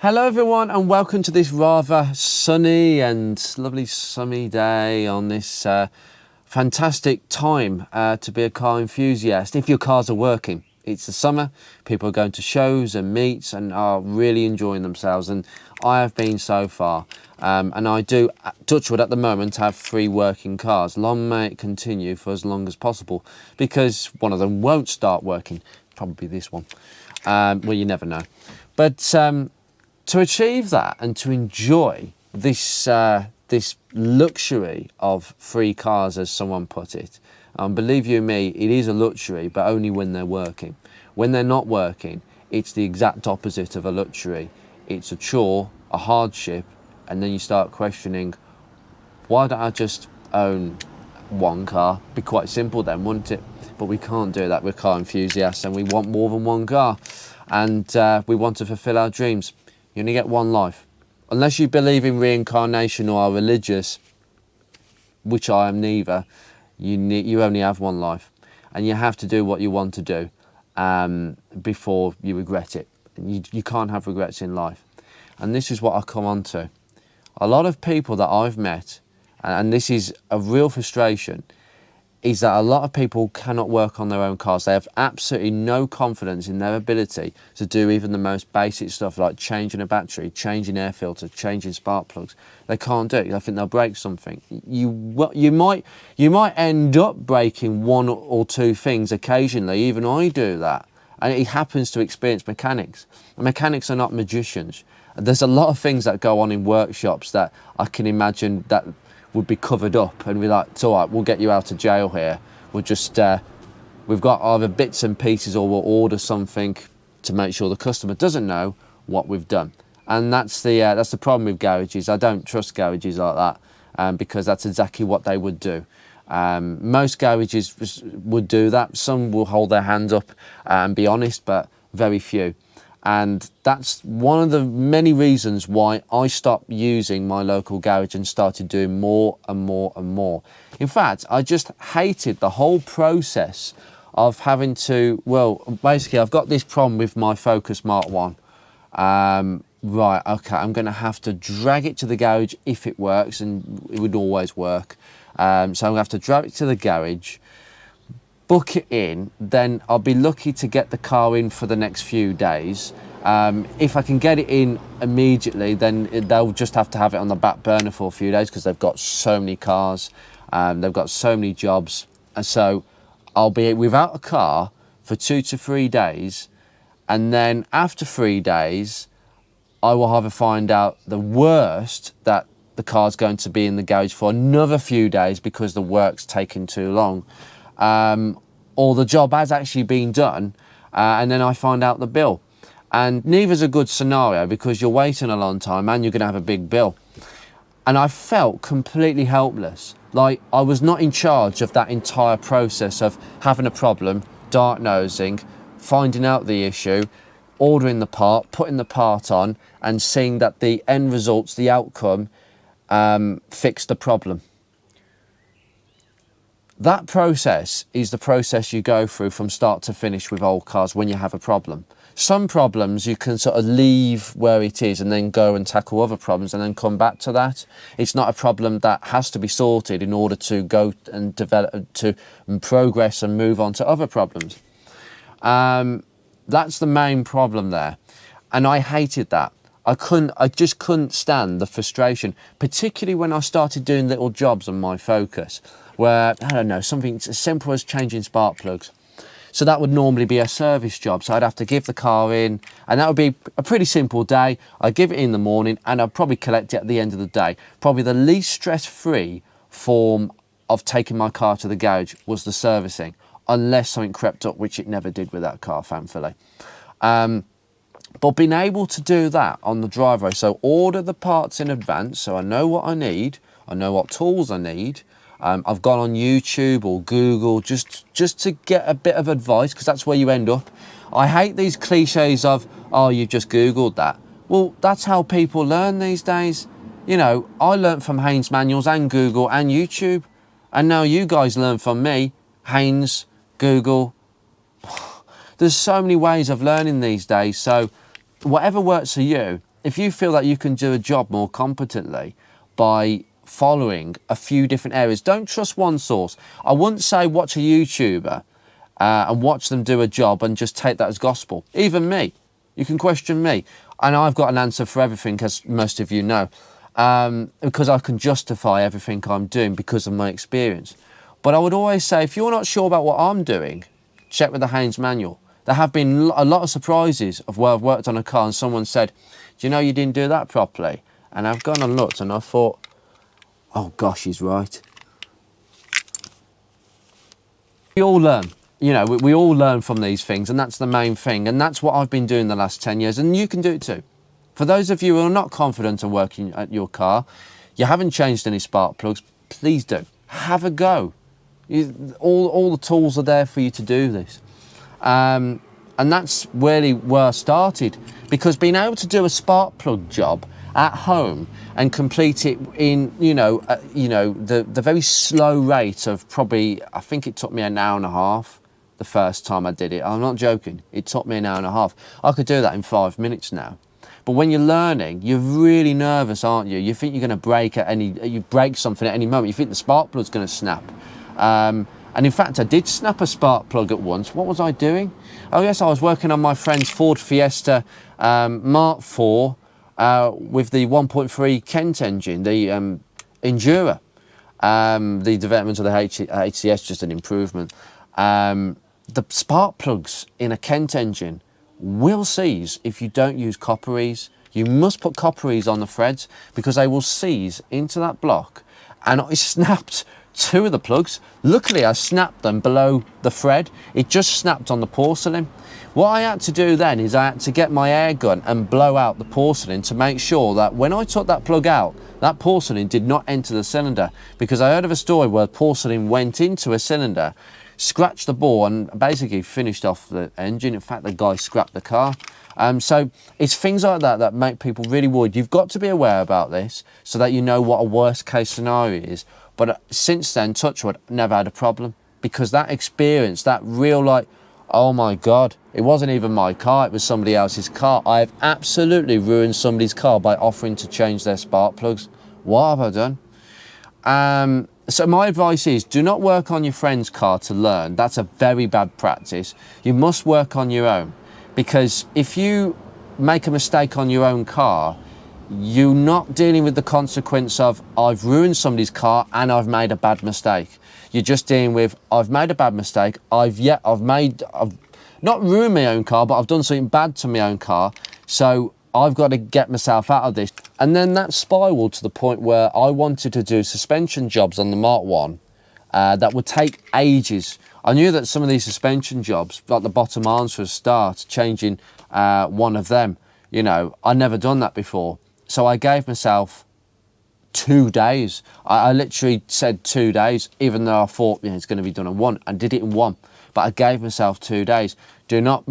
Hello everyone and welcome to this rather sunny and lovely sunny day on this fantastic time to be a car enthusiast if your cars are working. It's the summer, people are going to shows and meets and are really enjoying themselves, and I have been so far. And I do, touch wood, at the moment have 3 working cars. Long may it continue for as long as possible, because one of them won't start working, probably this one. Well, you never know. But to achieve that and to enjoy this this luxury of 3 cars, as someone put it, believe you me, it is a luxury, but only when they're working. When they're not working, it's the exact opposite of a luxury. It's a chore, a hardship, and then you start questioning, why don't I just own 1 car? Be quite simple then, wouldn't it? But we can't do that. We're car enthusiasts and we want more than 1 car, and we want to fulfill our dreams. You only get 1 life. Unless you believe in reincarnation or are religious, which I am neither, you only have 1 life. And you have to do what you want to do before you regret it. You can't have regrets in life. And this is what I come on to. A lot of people that I've met, and this is a real frustration, is that a lot of people cannot work on their own cars. They have absolutely no confidence in their ability to do even the most basic stuff like changing a battery, changing air filter, changing spark plugs. They can't do it. I think they'll break something. You might end up breaking 1 or 2 things occasionally. Even I do that. And it happens to experienced mechanics. And mechanics are not magicians. There's a lot of things that go on in workshops that I can imagine that would be covered up and be like, it's all right, we'll get you out of jail here. We'll just, we've got either bits and pieces, or we'll order something to make sure the customer doesn't know what we've done. And that's the problem with garages. I don't trust garages like that because that's exactly what they would do. Most garages would do that. Some will hold their hands up and be honest, but very few. And that's one of the many reasons why I stopped using my local garage and started doing more and more and more. In fact, I just hated the whole process of having to, well, basically I've got this problem with my Focus Mark 1. Right, okay, I'm going to have to drag it to the garage if it works, and it would always work. So I'm going to have to drag it to the garage, book it in, then I'll be lucky to get the car in for the next few days. If I can get it in immediately, then they'll just have to have it on the back burner for a few days because they've got so many cars, they've got so many jobs, and so I'll be without a car for 2 to 3 days, and then after 3 days I will either find out the worst, that the car's going to be in the garage for another few days because the work's taking too long, or the job has actually been done, and then I find out the bill. And neither's a good scenario because you're waiting a long time and you're going to have a big bill. And I felt completely helpless. Like I was not in charge of that entire process of having a problem, diagnosing, finding out the issue, ordering the part, putting the part on, and seeing that the end results, the outcome, fixed the problem. That process is the process you go through from start to finish with old cars when you have a problem. Some problems you can sort of leave where it is and then go and tackle other problems and then come back to that. It's not a problem that has to be sorted in order to go and develop, to progress and move on to other problems. That's the main problem there. And I hated that. I just couldn't stand the frustration, particularly when I started doing little jobs on my Focus where, I don't know, something as simple as changing spark plugs. So that would normally be a service job. So I'd have to give the car in, and that would be a pretty simple day. I'd give it in the morning and I'd probably collect it at the end of the day. Probably the least stress-free form of taking my car to the garage was the servicing, unless something crept up, which it never did with that car, thankfully. But being able to do that on the driveway, so order the parts in advance, so I know what I need, I know what tools I need. I've gone on YouTube or Google just to get a bit of advice, because that's where you end up. I hate these cliches of, oh, you've just Googled that. Well, that's how people learn these days. You know, I learnt from Haynes manuals and Google and YouTube, and now you guys learn from me, Haynes, Google. There's so many ways of learning these days, so whatever works for you, if you feel that you can do a job more competently by following a few different areas, don't trust one source. I wouldn't say watch a YouTuber and watch them do a job and just take that as gospel. Even me, you can question me, and I've got an answer for everything, as most of you know, because I can justify everything I'm doing because of my experience. But I would always say, if you're not sure about what I'm doing, check with the Haynes manual. There have been a lot of surprises of where I've worked on a car and someone said, do you know you didn't do that properly? And I've gone and looked and I thought, oh gosh, he's right. We all learn, you know, we all learn from these things, and that's the main thing. And that's what I've been doing the last 10 years, and you can do it too. For those of you who are not confident in working at your car, you haven't changed any spark plugs, please do. Have a go. All the tools are there for you to do this. And that's really where I started, because being able to do a spark plug job at home and complete it in, the very slow rate of probably, I think it took me an hour and a half the first time I did it. I'm not joking. It took me an hour and a half. I could do that in 5 minutes now. But when you're learning, you're really nervous, aren't you? You think you're going to break something at any moment. You think the spark plug's going to snap. And in fact, I did snap a spark plug at once. What was I doing? Oh yes, I was working on my friend's Ford Fiesta Mark IV with the 1.3 Kent engine, the Endura. The development of the HCS, just an improvement. The spark plugs in a Kent engine will seize if you don't use copperies. You must put copperies on the threads because they will seize into that block. And I snapped 2 of the plugs. Luckily, I snapped them below the thread. It just snapped on the porcelain. What I had to do then is I had to get my air gun and blow out the porcelain to make sure that when I took that plug out, that porcelain did not enter the cylinder, because I heard of a story where porcelain went into a cylinder, scratched the bore and basically finished off the engine. In fact, the guy scrapped the car. So it's things like that that make people really worried. You've got to be aware about this so that you know what a worst case scenario is. But since then, touch wood, never had a problem, because that experience, that real oh my God, it wasn't even my car, it was somebody else's car. I've absolutely ruined somebody's car by offering to change their spark plugs. What have I done? So my advice is, do not work on your friend's car to learn. That's a very bad practice. You must work on your own, because if you make a mistake on your own car, you're not dealing with the consequence of, I've ruined somebody's car and I've made a bad mistake. You're just dealing with, I've made a bad mistake. I've not ruined my own car, but I've done something bad to my own car. So I've got to get myself out of this. And then that spiraled to the point where I wanted to do suspension jobs on the Mark 1 that would take ages. I knew that some of these suspension jobs, like the bottom arms for a start, changing one of them, I'd never done that before. So I gave myself 2 days. I literally said 2 days, even though I thought it's going to be done in 1. I did it in 1, but I gave myself 2 days. Do not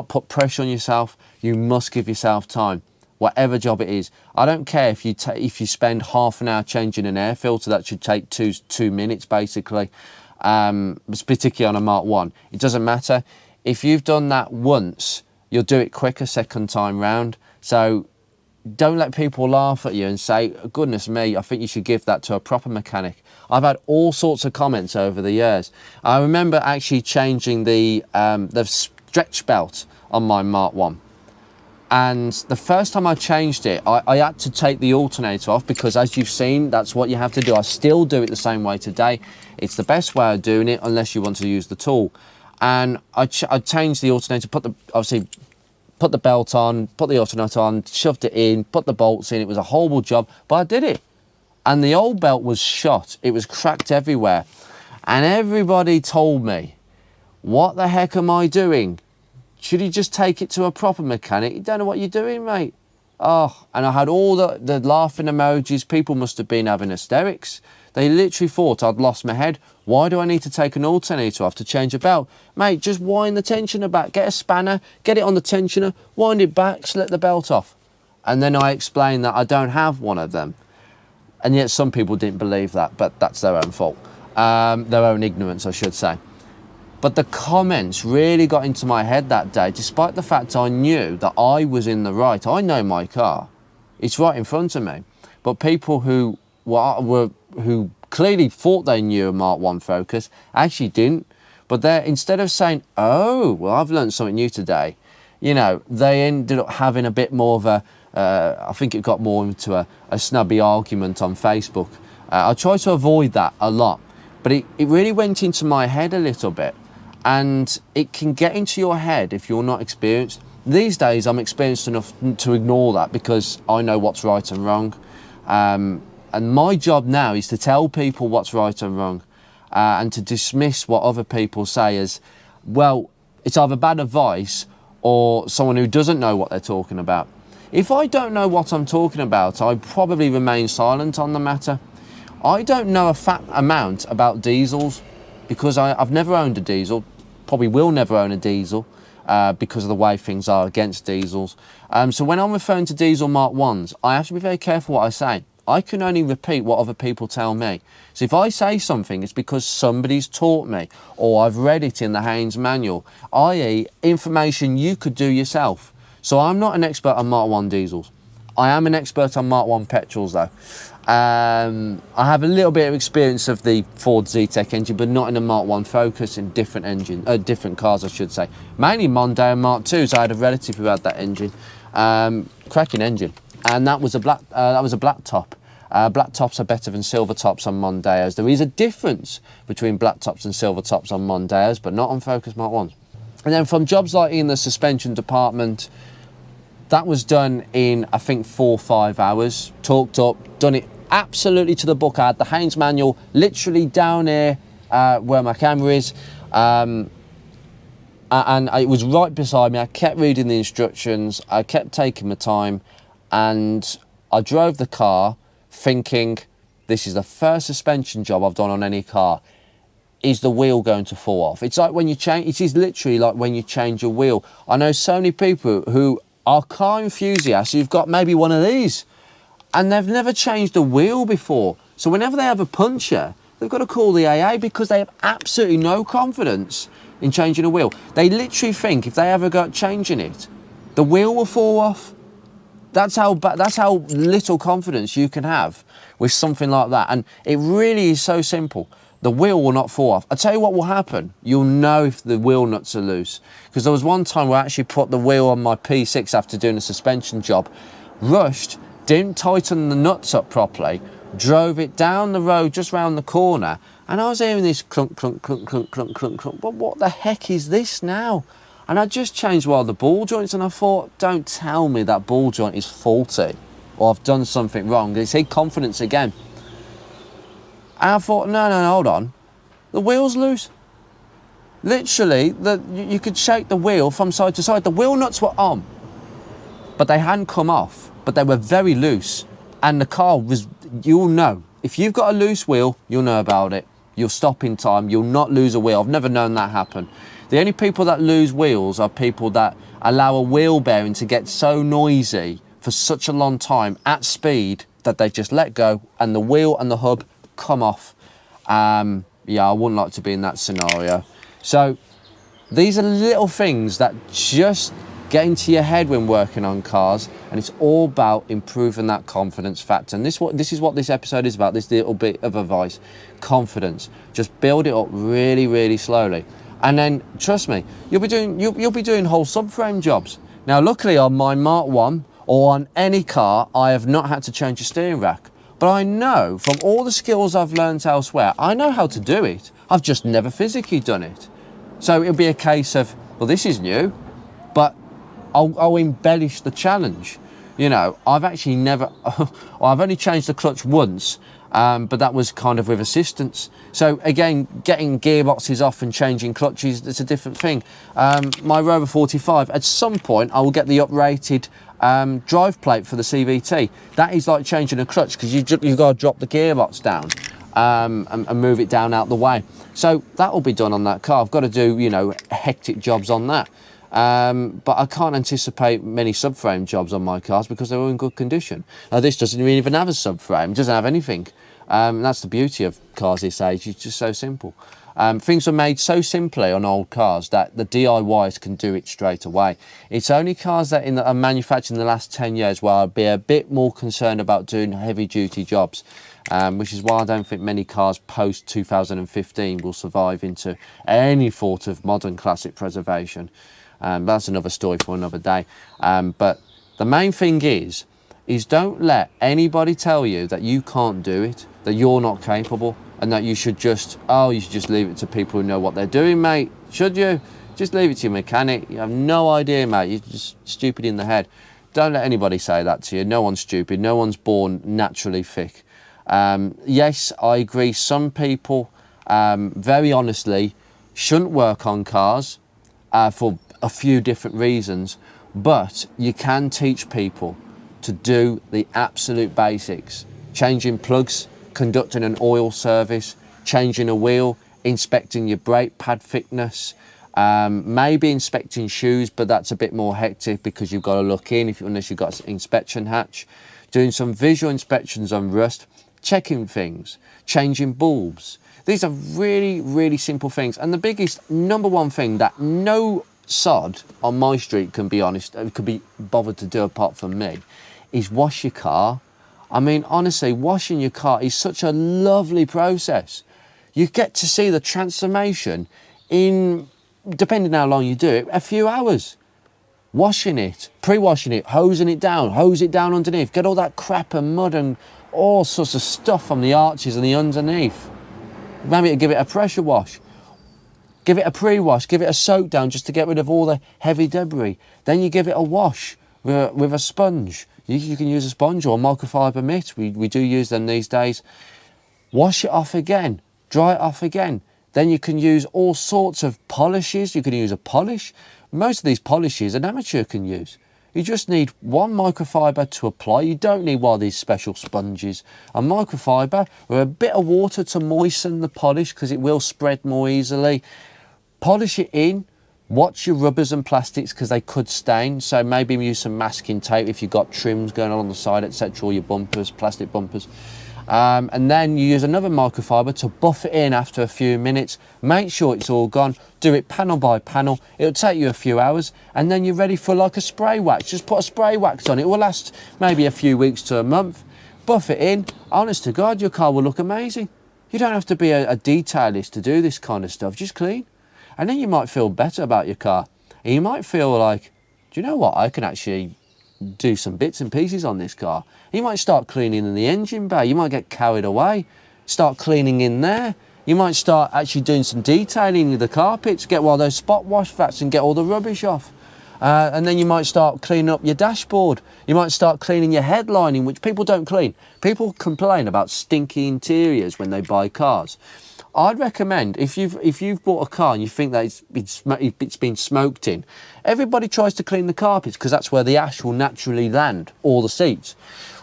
put pressure on yourself. You must give yourself time, whatever job it is. I don't care if you spend half an hour changing an air filter. That should take 2 minutes basically, particularly on a Mark 1. It doesn't matter. If you've done that once, you'll do it quicker second time round. So don't let people laugh at you and say, goodness me, I think you should give that to a proper mechanic. I've had all sorts of comments over the years. I remember actually changing the stretch belt on my Mark 1. And the first time I changed it, I had to take the alternator off, because as you've seen, that's what you have to do. I still do it the same way today. It's the best way of doing it, unless you want to use the tool. And I changed the alternator, put the belt on, put the alternator on, shoved it in, put the bolts in. It was a horrible job, but I did it. And the old belt was shot. It was cracked everywhere. And everybody told me, what the heck am I doing? Should you just take it to a proper mechanic? You don't know what you're doing, mate. Oh, and I had all the laughing emojis. People must have been having hysterics. They literally thought I'd lost my head. Why do I need to take an alternator off to change a belt? Mate, just wind the tensioner back. Get a spanner, get it on the tensioner, wind it back, slip the belt off. And then I explained that I don't have one of them. And yet some people didn't believe that, but that's their own fault. Their own ignorance, I should say. But the comments really got into my head that day, despite the fact I knew that I was in the right. I know my car. It's right in front of me. But people who clearly thought they knew a Mark 1 Focus actually didn't. But instead of saying, oh, well, I've learned something new today, you know, they ended up having a bit more of a, I think it got more into a snubby argument on Facebook. I try to avoid that a lot. But it really went into my head a little bit. And it can get into your head if you're not experienced. These days, I'm experienced enough to ignore that because I know what's right and wrong. And my job now is to tell people what's right and wrong, and to dismiss what other people say as, well, it's either bad advice or someone who doesn't know what they're talking about. If I don't know what I'm talking about, I probably remain silent on the matter. I don't know a fat amount about diesels because I've never owned a diesel. Probably will never own a diesel because of the way things are against diesels. So when I'm referring to diesel Mark 1s, I have to be very careful what I say. I can only repeat what other people tell me. So if I say something, it's because somebody's taught me or I've read it in the Haynes manual, i.e. information you could do yourself. So I'm not an expert on Mark 1 diesels. I am an expert on Mark 1 petrols though. I have a little bit of experience of the Ford Zetec engine, but not in a Mark 1 Focus, in different cars I should say. Mainly Mondeo and Mark 2s. I had a relative who had that engine. Cracking engine. And that was a black top. Black tops are better than silver tops on Mondeos. There is a difference between black tops and silver tops on Mondeos, but not on Focus Mark 1s. And then from jobs like in the suspension department, that was done in, I think, 4 or 5 hours. Talked up, done it absolutely to the book. I had the Haynes manual literally down here where my camera is. And it was right beside me. I kept reading the instructions. I kept taking my time. And I drove the car thinking, this is the first suspension job I've done on any car. Is the wheel going to fall off? It's like when you change, it is literally like when you change a wheel. I know so many people who are car enthusiasts who've got maybe one of these and they've never changed a wheel before. So whenever they have a puncture, they've got to call the AA because they have absolutely no confidence in changing a wheel. They literally think if they ever go changing it, the wheel will fall off. That's how little confidence you can have with something like that. And it really is so simple. The wheel will not fall off. I'll tell you what will happen. You'll know if the wheel nuts are loose. Because there was one time where I actually put the wheel on my P6 after doing a suspension job, rushed, didn't tighten the nuts up properly, drove it down the road just round the corner, and I was hearing this clunk, clunk, clunk, clunk, clunk, clunk, clunk. But what the heck is this now? And I just changed one of the ball joints, and I thought, don't tell me that ball joint is faulty or I've done something wrong. It's his confidence again. And I thought, no, hold on. The wheel's loose. Literally, you could shake the wheel from side to side. The wheel nuts were on, but they hadn't come off, but they were very loose. And the car was, you'll know. If you've got a loose wheel, you'll know about it. You'll stop in time. You'll not lose a wheel. I've never known that happen. The only people that lose wheels are people that allow a wheel bearing to get so noisy for such a long time at speed that they just let go and the wheel and the hub come off. Yeah, I wouldn't like to be in that scenario. So these are little things that just get into your head when working on cars, and it's all about improving that confidence factor. And this is what this episode is about, this little bit of advice. Confidence. Just build it up really, really slowly. And then, trust me, you'll be doing whole subframe jobs. Now, luckily on my Mark 1 or on any car, I have not had to change a steering rack. But I know from all the skills I've learned elsewhere, I know how to do it. I've just never physically done it. So it'll be a case of, well, this is new, but I'll embellish the challenge. You know, I've actually never, I've only changed the clutch once, but that was kind of with assistance. So again, getting gearboxes off and changing clutches, it's a different thing. My Rover 45, at some point, I will get the uprated drive plate for the CVT. That is like changing a clutch because you've got to drop the gearbox down and move it down out the way. So that will be done on that car. I've got to do, you know, hectic jobs on that. But I can't anticipate many subframe jobs on my cars because they're all in good condition. Now, this doesn't even have a subframe, it doesn't have anything. That's the beauty of cars this age, it's just so simple. Things were made so simply on old cars that the DIYs can do it straight away. It's only cars that are manufactured in the last 10 years where I'd be a bit more concerned about doing heavy duty jobs, which is why I don't think many cars post 2015 will survive into any sort of modern classic preservation. That's another story for another day. But the main thing is don't let anybody tell you that you can't do it, that you're not capable, and that you should just leave it to people who know what they're doing, mate. Should you? Just leave it to your mechanic. You have no idea, mate. You're just stupid in the head. Don't let anybody say that to you. No one's stupid. No one's born naturally thick. Yes, I agree. Some people, very honestly, shouldn't work on cars for a few different reasons, but you can teach people to do the absolute basics. Changing plugs, conducting an oil service, changing a wheel, inspecting your brake pad thickness, maybe inspecting shoes, but that's a bit more hectic because you've got to look in unless you've got an inspection hatch. Doing some visual inspections on rust, checking things, changing bulbs. These are really, really simple things. And the biggest, number one thing that no sod on my street could be bothered to do apart from me, is wash your car. I mean, honestly, washing your car is such a lovely process. You get to see the transformation in, depending how long you do it, a few hours. Washing it, pre-washing it, hosing it down, hose it down underneath, get all that crap and mud and all sorts of stuff from the arches and the underneath. Maybe give it a pressure wash. Give it a pre-wash, give it a soak down just to get rid of all the heavy debris. Then you give it a wash with a sponge. You can use a sponge or a microfiber mitt. We do use them these days. Wash it off again, dry it off again. Then you can use all sorts of polishes. You can use a polish. Most of these polishes an amateur can use. You just need one microfiber to apply. You don't need one of these special sponges. A microfiber with a bit of water to moisten the polish because it will spread more easily. Polish it in. Watch your rubbers and plastics because they could stain. So maybe use some masking tape if you've got trims going on the side, etc. Or your bumpers, plastic bumpers. And then you use another microfiber to buff it in after a few minutes. Make sure it's all gone. Do it panel by panel. It'll take you a few hours and then you're ready for like a spray wax. Just put a spray wax on. It will last maybe a few weeks to a month. Buff it in. Honest to God, your car will look amazing. You don't have to be a detailist to do this kind of stuff. Just clean. And then you might feel better about your car. And you might feel like, do you know what? I can actually do some bits and pieces on this car. You might start cleaning in the engine bay. You might get carried away. Start cleaning in there. You might start actually doing some detailing with the carpets. Get one of those spot wash vats and get all the rubbish off. And then you might start cleaning up your dashboard. You might start cleaning your headlining, which people don't clean. People complain about stinky interiors when they buy cars. I'd recommend, if you've bought a car and you think that it's been smoked in, everybody tries to clean the carpets because that's where the ash will naturally land, or the seats.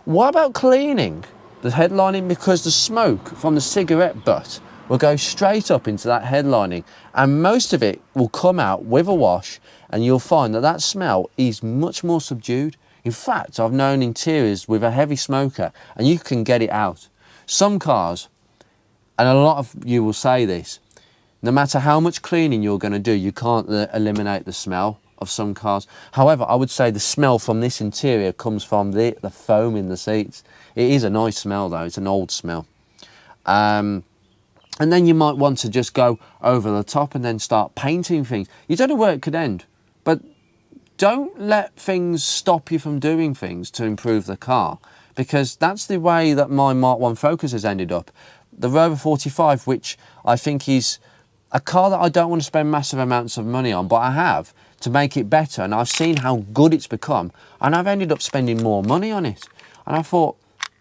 What about cleaning the headlining? Because the smoke from the cigarette butt will go straight up into that headlining and most of it will come out with a wash and you'll find that smell is much more subdued. In fact, I've known interiors with a heavy smoker and you can get it out. Some cars, and a lot of you will say this, no matter how much cleaning you're going to do, you can't eliminate the smell of some cars. However, I would say the smell from this interior comes from the foam in the seats. It is a nice smell though, it's an old smell. And then you might want to just go over the top and then start painting things. You don't know where it could end, but don't let things stop you from doing things to improve the car, because that's the way that my Mark 1 Focus has ended up. The Rover 45, which I think is a car that I don't want to spend massive amounts of money on, but I have to make it better, and I've seen how good it's become, and I've ended up spending more money on it. And I thought,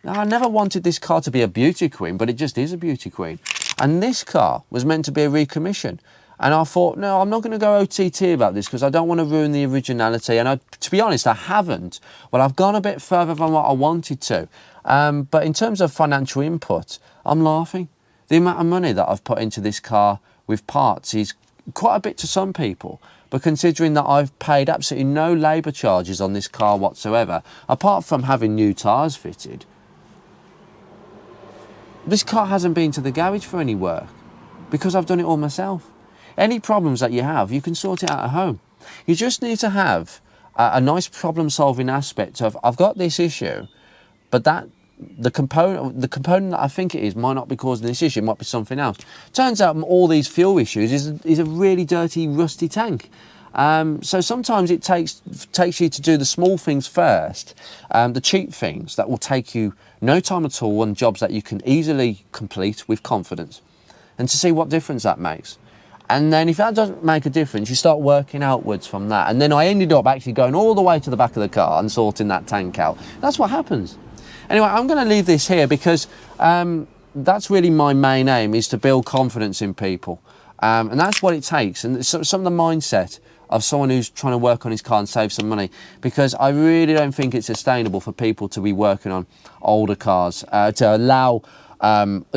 I never wanted this car to be a beauty queen, but it just is a beauty queen. And this car was meant to be a recommission. And I thought, no, I'm not going to go OTT about this because I don't want to ruin the originality. And to be honest, I haven't. Well, I've gone a bit further than what I wanted to. But in terms of financial input, I'm laughing. The amount of money that I've put into this car with parts is quite a bit to some people. But considering that I've paid absolutely no labour charges on this car whatsoever, apart from having new tyres fitted, this car hasn't been to the garage for any work. because I've done it all myself. Any problems that you have, you can sort it out at home. You just need to have a nice problem-solving aspect of, I've got this issue, but the component that I think it is might not be causing this issue, it might be something else. Turns out all these fuel issues is a really dirty, rusty tank. So sometimes it takes you to do the small things first, the cheap things that will take you no time at all on jobs that you can easily complete with confidence, and to see what difference that makes. And then if that doesn't make a difference, you start working outwards from that. And then I ended up actually going all the way to the back of the car and sorting that tank out. That's what happens. Anyway, I'm going to leave this here because that's really my main aim, is to build confidence in people. And that's what it takes. And some of the mindset of someone who's trying to work on his car and save some money, because I really don't think it's sustainable for people to be working on older cars, to allow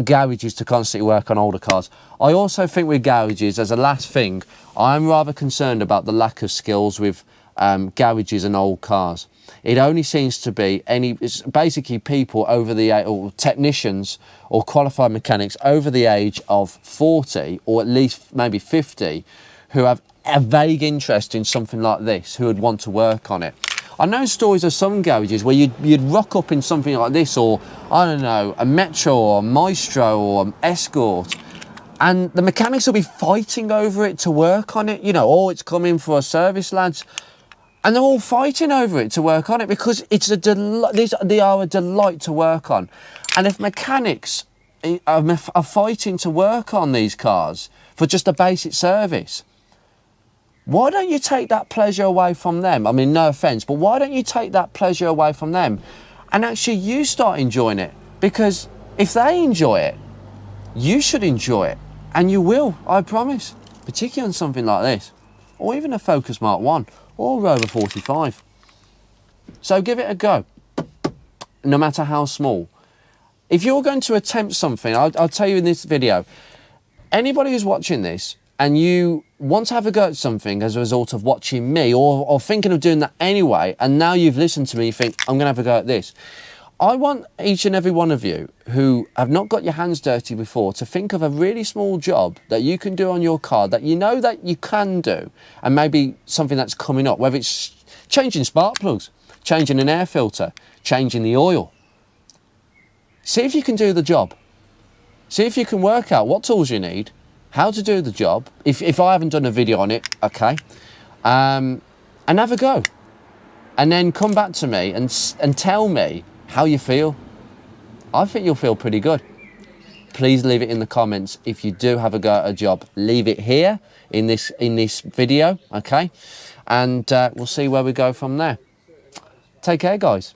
garages to constantly work on older cars. I also think with garages, as a last thing, I'm rather concerned about the lack of skills with garages and old cars. It only seems to be it's basically people over the age, or technicians or qualified mechanics over the age of 40 or at least maybe 50, who have a vague interest in something like this, who would want to work on it. I know stories of some garages where you'd rock up in something like this, or I don't know, a Metro or a Maestro or an Escort, and the mechanics will be fighting over it to work on it. You know, oh, it's coming for a service, lads. And they're all fighting over it to work on it because it's a delight. They are a delight to work on. And if mechanics are fighting to work on these cars for just a basic service, why don't you take that pleasure away from them? I mean, no offence, but why don't you take that pleasure away from them and actually you start enjoying it? Because if they enjoy it, you should enjoy it. And you will, I promise. Particularly on something like this. Or even a Focus Mark 1 or a Rover 45. So give it a go, no matter how small. If you're going to attempt something, I'll tell you in this video, anybody who's watching this and you want to have a go at something as a result of watching me or thinking of doing that anyway, and now you've listened to me, you think, I'm going to have a go at this. I want each and every one of you who have not got your hands dirty before to think of a really small job that you can do on your car that you know that you can do, and maybe something that's coming up, whether it's changing spark plugs, changing an air filter, changing the oil. See if you can do the job. See if you can work out what tools you need, how to do the job. If I haven't done a video on it, okay, and have a go. And then come back to me and tell me how you feel. I think you'll feel pretty good. Please leave it in the comments if you do have a go at a job. Leave it here in this video, okay? And we'll see where we go from there. Take care, guys.